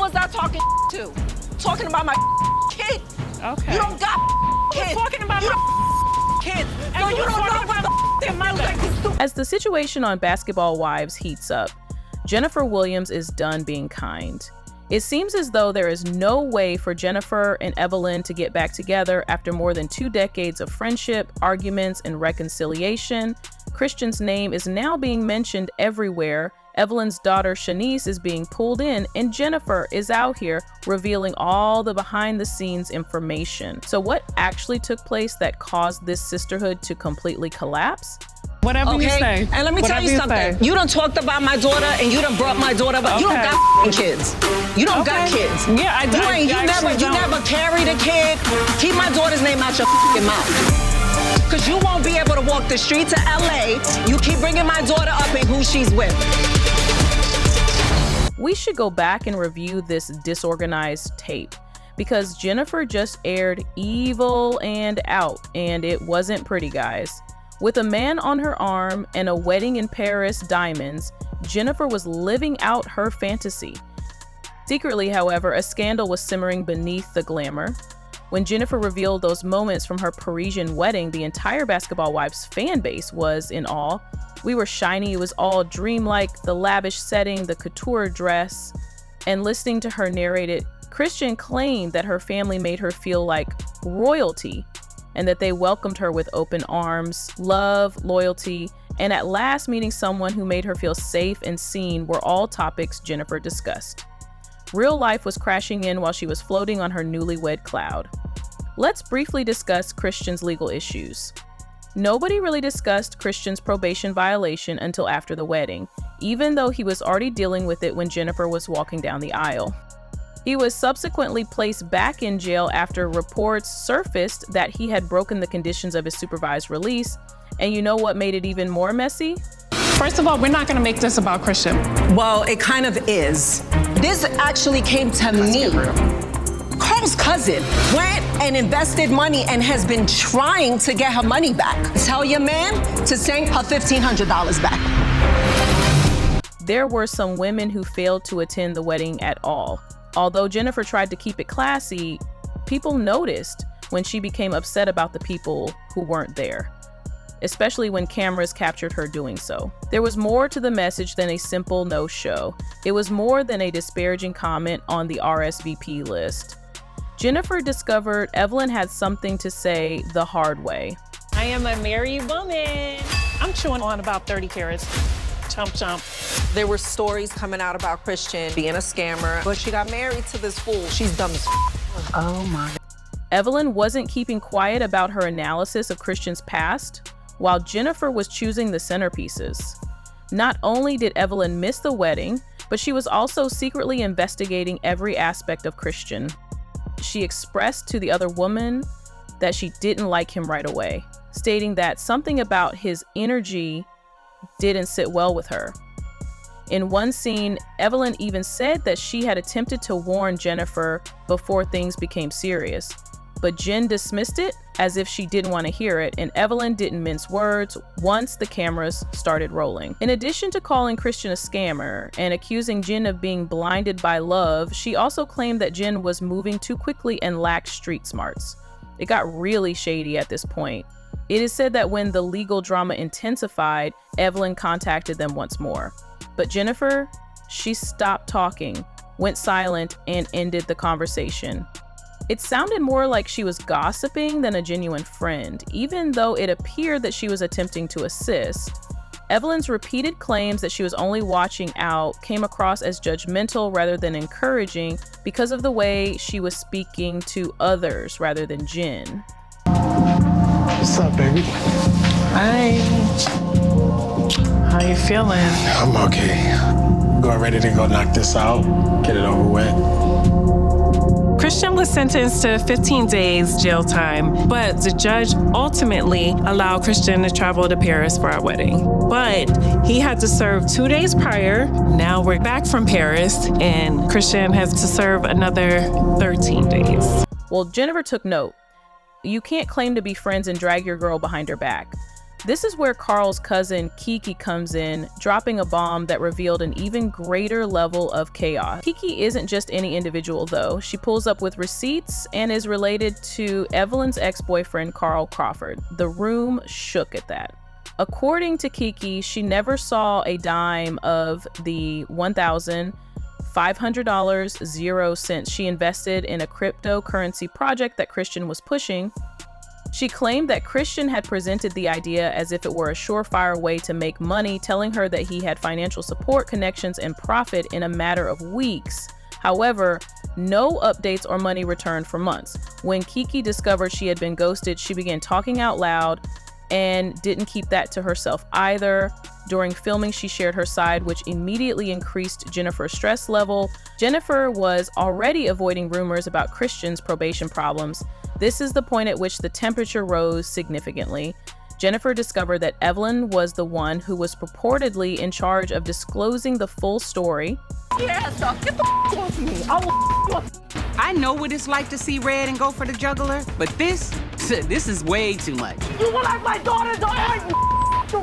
was I talking to? Talking about my kid. Okay. You don't got kids. Talking about you my kids. And No, you you don't know talking what the about feels like to stupid. As the situation on Basketball Wives heats up, Jennifer Williams is done being kind. It seems as though there is no way for Jennifer and Evelyn to get back together after more than 2 decades of friendship, arguments, and reconciliation. Christian's name is now being mentioned everywhere. Evelyn's daughter Shanice is being pulled in, and Jennifer is out here revealing all the behind-the-scenes information. So what actually took place that caused this sisterhood to completely collapse? Whatever you Okay? say. And let me tell Whatever you something. say. You done talked about my daughter and you done brought my daughter, but you don't Okay. got f***ing kids. You don't got Okay. kids. Yeah, I do. You never carried a kid. Keep my daughter's name out your f***ing mouth. Cause you won't be able to walk the streets of LA. You keep bringing my daughter up and who she's with. We should go back and review this disorganized tape because Jennifer just aired Evil and Out, and it wasn't pretty, guys. With a man on her arm and a wedding in Paris diamonds, Jennifer was living out her fantasy. Secretly, however, a scandal was simmering beneath the glamour. When Jennifer revealed those moments from her Parisian wedding, the entire Basketball Wives fan base was in awe. We were shiny, it was all dreamlike, the lavish setting, the couture dress. And listening to her narrate it, Christian claimed that her family made her feel like royalty and that they welcomed her with open arms. Love, loyalty, and at last meeting someone who made her feel safe and seen were all topics Jennifer discussed. Real life was crashing in while she was floating on her newlywed cloud. Let's briefly discuss Christian's legal issues. Nobody really discussed Christian's probation violation until after the wedding, even though he was already dealing with it when Jennifer was walking down the aisle. He was subsequently placed back in jail after reports surfaced that he had broken the conditions of his supervised release. And you know what made it even more messy? First of all, we're not going to make this about Christian. Well, it kind of is. This actually came to me. Carl's cousin went and invested money and has been trying to get her money back. Tell your man to send her $1,500 back. There were some women who failed to attend the wedding at all. Although Jennifer tried to keep it classy, people noticed when she became upset about the people who weren't there, especially when cameras captured her doing so. There was more to the message than a simple no-show. It was more than a disparaging comment on the RSVP list. Jennifer discovered Evelyn had something to say the hard way. I am a married woman. I'm chewing on about 30 carats. Chomp, chomp. There were stories coming out about Christian being a scammer, but she got married to this fool. She's dumb as Oh my. Evelyn wasn't keeping quiet about her analysis of Christian's past, while Jennifer was choosing the centerpieces. Not only did Evelyn miss the wedding, but she was also secretly investigating every aspect of Christian. She expressed to the other woman that she didn't like him right away, stating that something about his energy didn't sit well with her. In one scene, Evelyn even said that she had attempted to warn Jennifer before things became serious, but Jen dismissed it as if she didn't want to hear it, and Evelyn didn't mince words once the cameras started rolling. In addition to calling Christian a scammer and accusing Jen of being blinded by love, she also claimed that Jen was moving too quickly and lacked street smarts. It got really shady at this point. It is said that when the legal drama intensified, Evelyn contacted them once more. But Jennifer, she stopped talking, went silent, and ended the conversation. It sounded more like she was gossiping than a genuine friend, even though it appeared that she was attempting to assist. Evelyn's repeated claims that she was only watching out came across as judgmental rather than encouraging because of the way she was speaking to others rather than Jen. What's up, baby? Hi. How you feeling? I'm okay. Going ready to go knock this out, get it over with. Christian was sentenced to 15 days jail time, but the judge ultimately allowed Christian to travel to Paris for our wedding. But he had to serve 2 days prior. Now we're back from Paris, and Christian has to serve another 13 days. Well, Jennifer took note. You can't claim to be friends and drag your girl behind her back. This is where Carl's cousin Kiki comes in, dropping a bomb that revealed an even greater level of chaos. Kiki isn't just any individual though. She pulls up with receipts and is related to Evelyn's ex-boyfriend, Carl Crawford. The room shook at that. According to Kiki, she never saw a dime of the $1,500.00 she invested in a cryptocurrency project that Christian was pushing. She claimed that Christian had presented the idea as if it were a surefire way to make money, telling her that he had financial support, connections, and profit in a matter of weeks. However, no updates or money returned for months. When Kiki discovered she had been ghosted, she began talking out loud and didn't keep that to herself either. During filming, she shared her side, which immediately increased Jennifer's stress level. Jennifer was already avoiding rumors about Christian's probation problems. This is the point at which the temperature rose significantly. Jennifer discovered that Evelyn was the one who was purportedly in charge of disclosing the full story. Yeah, so get the off me. I know what it's like to see red and go for the jugular, but this is way too much. You will like my daughter, don't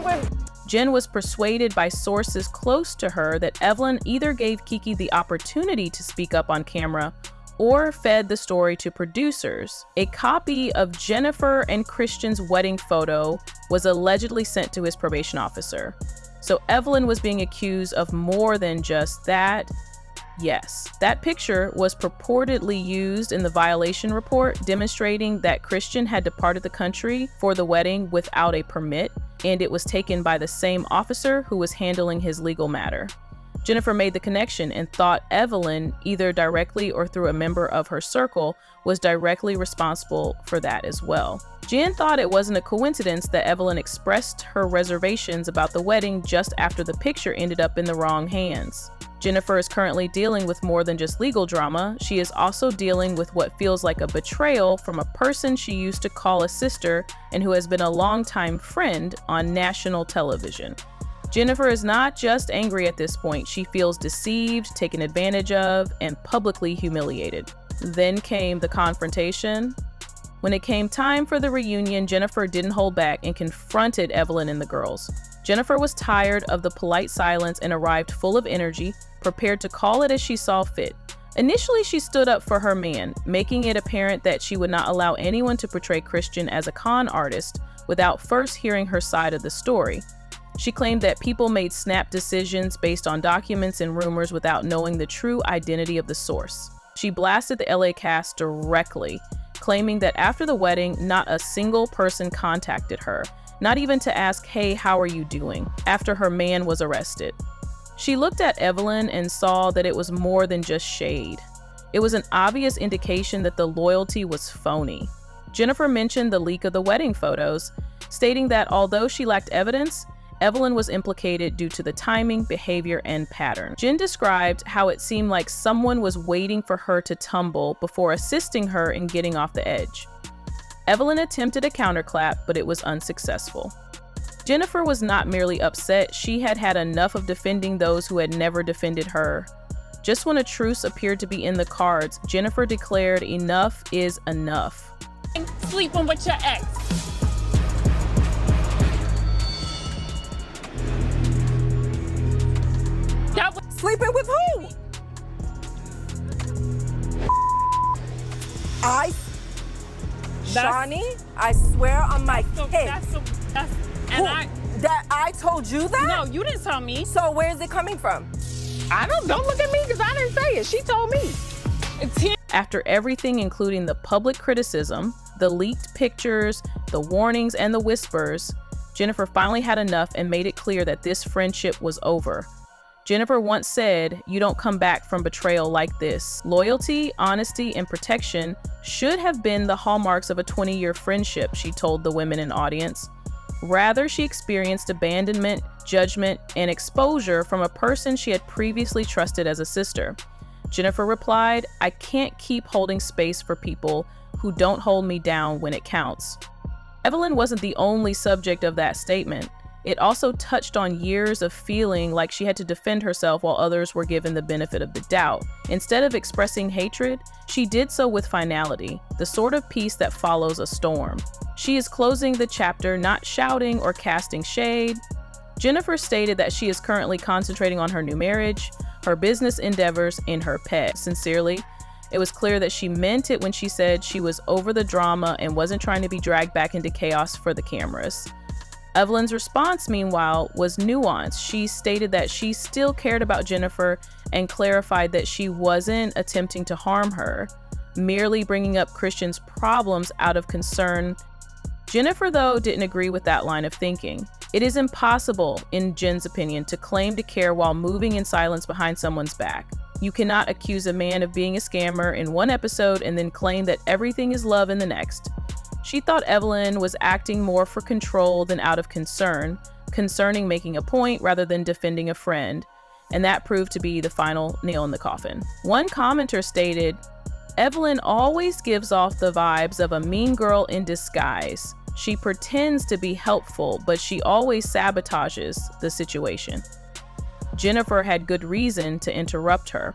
like Jen was persuaded by sources close to her that Evelyn either gave Kiki the opportunity to speak up on camera or fed the story to producers. A copy of Jennifer and Christian's wedding photo was allegedly sent to his probation officer. So Evelyn was being accused of more than just that. Yes, that picture was purportedly used in the violation report, demonstrating that Christian had departed the country for the wedding without a permit, and it was taken by the same officer who was handling his legal matter. Jennifer made the connection and thought Evelyn, either directly or through a member of her circle, was directly responsible for that as well. Jen thought it wasn't a coincidence that Evelyn expressed her reservations about the wedding just after the picture ended up in the wrong hands. Jennifer is currently dealing with more than just legal drama. She is also dealing with what feels like a betrayal from a person she used to call a sister and who has been a longtime friend on national television. Jennifer is not just angry at this point. She feels deceived, taken advantage of, and publicly humiliated. Then came the confrontation. When it came time for the reunion, Jennifer didn't hold back and confronted Evelyn and the girls. Jennifer was tired of the polite silence and arrived full of energy, prepared to call it as she saw fit. Initially, she stood up for her man, making it apparent that she would not allow anyone to portray Christian as a con artist without first hearing her side of the story. She claimed that people made snap decisions based on documents and rumors without knowing the true identity of the source. She blasted the LA cast directly, claiming that after the wedding, not a single person contacted her, not even to ask, "Hey, how are you doing?" after her man was arrested. She looked at Evelyn and saw that it was more than just shade. It was an obvious indication that the loyalty was phony. Jennifer mentioned the leak of the wedding photos, stating that although she lacked evidence, Evelyn was implicated due to the timing, behavior, and pattern. Jen described how it seemed like someone was waiting for her to tumble before assisting her in getting off the edge. Evelyn attempted a counterclap, but it was unsuccessful. Jennifer was not merely upset, she had had enough of defending those who had never defended her. Just when a truce appeared to be in the cards, Jennifer declared enough is enough. Sleeping with your ex. Sleeping with who? Shawnee, I swear on my head. That I told you that? No, you didn't tell me. So where is it coming from? Don't look at me because I didn't say it. She told me. After everything, including the public criticism, the leaked pictures, the warnings, and the whispers, Jennifer finally had enough and made it clear that this friendship was over. Jennifer once said, "You don't come back from betrayal like this." Loyalty, honesty, and protection should have been the hallmarks of a 20-year friendship, she told the women in audience. Rather, she experienced abandonment, judgment, and exposure from a person she had previously trusted as a sister. Jennifer replied, "I can't keep holding space for people who don't hold me down when it counts." Evelyn wasn't the only subject of that statement. It also touched on years of feeling like she had to defend herself while others were given the benefit of the doubt. Instead of expressing hatred, she did so with finality, the sort of peace that follows a storm. She is closing the chapter, not shouting or casting shade. Jennifer stated that she is currently concentrating on her new marriage, her business endeavors, and her pet. Sincerely, it was clear that she meant it when she said she was over the drama and wasn't trying to be dragged back into chaos for the cameras. Evelyn's response, meanwhile, was nuanced. She stated that she still cared about Jennifer and clarified that she wasn't attempting to harm her, merely bringing up Christian's problems out of concern. Jennifer, though, didn't agree with that line of thinking. It is impossible, in Jen's opinion, to claim to care while moving in silence behind someone's back. You cannot accuse a man of being a scammer in one episode and then claim that everything is love in the next. She thought Evelyn was acting more for control than out of concern, concerning making a point rather than defending a friend, and that proved to be the final nail in the coffin. One commenter stated, "Evelyn always gives off the vibes of a mean girl in disguise. She pretends to be helpful, but she always sabotages the situation." Jennifer had good reason to interrupt her.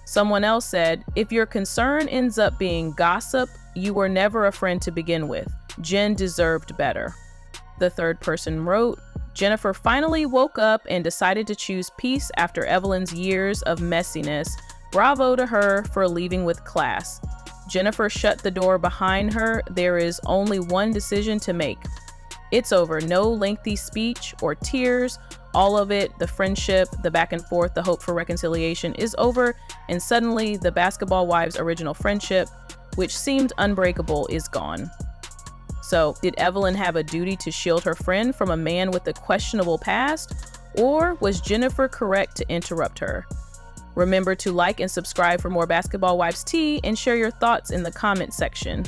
Someone else said, "If your concern ends up being gossip, you were never a friend to begin with. Jen deserved better." The third person wrote, "Jennifer finally woke up and decided to choose peace after Evelyn's years of messiness. Bravo to her for leaving with class. Jennifer shut the door behind her. There is only one decision to make. It's over. No lengthy speech or tears. All of it, the friendship, the back and forth, the hope for reconciliation is over. And suddenly the Basketball Wives' original friendship, which seemed unbreakable, is gone." So, did Evelyn have a duty to shield her friend from a man with a questionable past? Or was Jennifer correct to interrupt her? Remember to like and subscribe for more Basketball Wives tea and share your thoughts in the comment section.